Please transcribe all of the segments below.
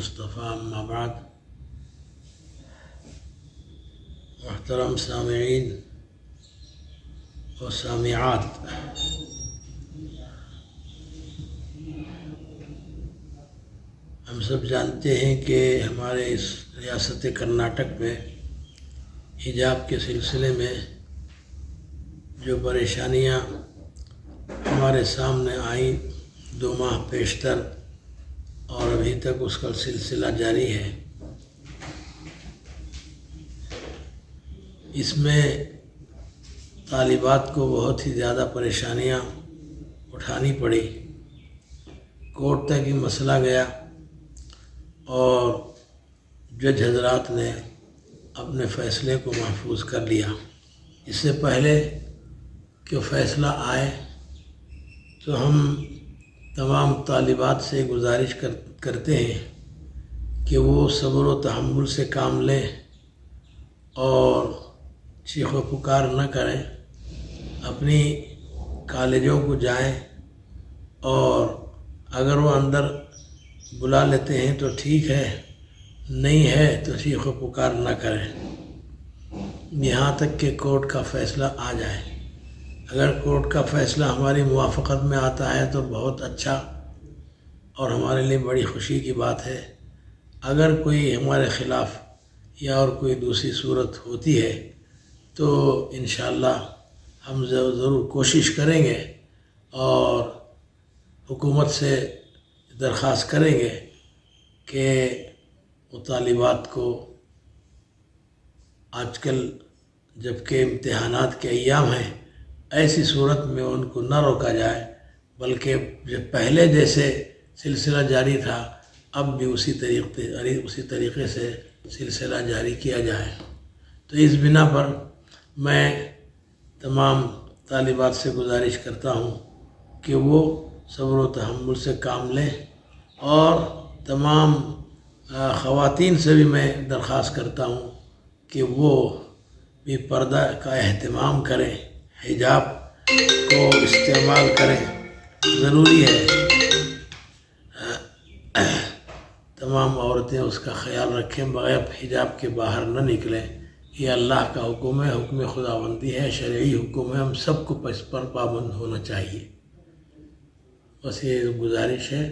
المصطفیٰ اما بعد۔ محترم سامعین و سامعات، ہم سب جانتے ہیں کہ ہمارے اس ریاست کرناٹک میں حجاب کے سلسلے میں جو پریشانیاں ہمارے سامنے آئیں 2 ماہ پیشتر اور ابھی تک اس کا سلسلہ جاری ہے، اس میں طالبات کو بہت ہی زیادہ پریشانیاں اٹھانی پڑی۔ کورٹ تک یہ مسئلہ گیا اور جج حضرات نے اپنے فیصلے کو محفوظ کر لیا۔ اس سے پہلے کہ فیصلہ آئے تو ہم تمام طالبات سے گزارش کرتے ہیں کہ وہ صبر و تحمل سے کام لیں اور چیخ و پکار نہ کریں، اپنی کالجوں کو جائیں اور اگر وہ اندر بلا لیتے ہیں تو ٹھیک ہے، نہیں ہے تو چیخ و پکار نہ کریں یہاں تک کہ کورٹ کا فیصلہ آ جائے۔ اگر کورٹ کا فیصلہ ہماری موافقت میں آتا ہے تو بہت اچھا اور ہمارے لیے بڑی خوشی کی بات ہے۔ اگر کوئی ہمارے خلاف یا اور کوئی دوسری صورت ہوتی ہے تو انشاءاللہ ہم ضرور کوشش کریں گے اور حکومت سے درخواست کریں گے کہ وہ طالبات کو آج کل جبکہ امتحانات کے ایام ہیں، ایسی صورت میں ان کو نہ روکا جائے، بلکہ جب پہلے جیسے سلسلہ جاری تھا اب بھی اسی طریقے سے سلسلہ جاری کیا جائے۔ تو اس بنا پر میں تمام طالبات سے گزارش کرتا ہوں کہ وہ صبر و تحمل سے کام لیں، اور تمام خواتین سے بھی میں درخواست کرتا ہوں کہ وہ بھی پردہ کا اہتمام کریں، حجاب کو استعمال کریں، ضروری ہے۔ تمام عورتیں اس کا خیال رکھیں، بغیر حجاب کے باہر نہ نکلیں۔ یہ اللہ کا حکم ہے، حکم خداوندی ہے، شرعی حکم ہے، ہم سب کو اس پر پابند ہونا چاہیے۔ بس یہ گزارش ہے۔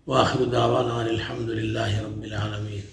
وآخر دعوانا الحمدللہ رب العالمین۔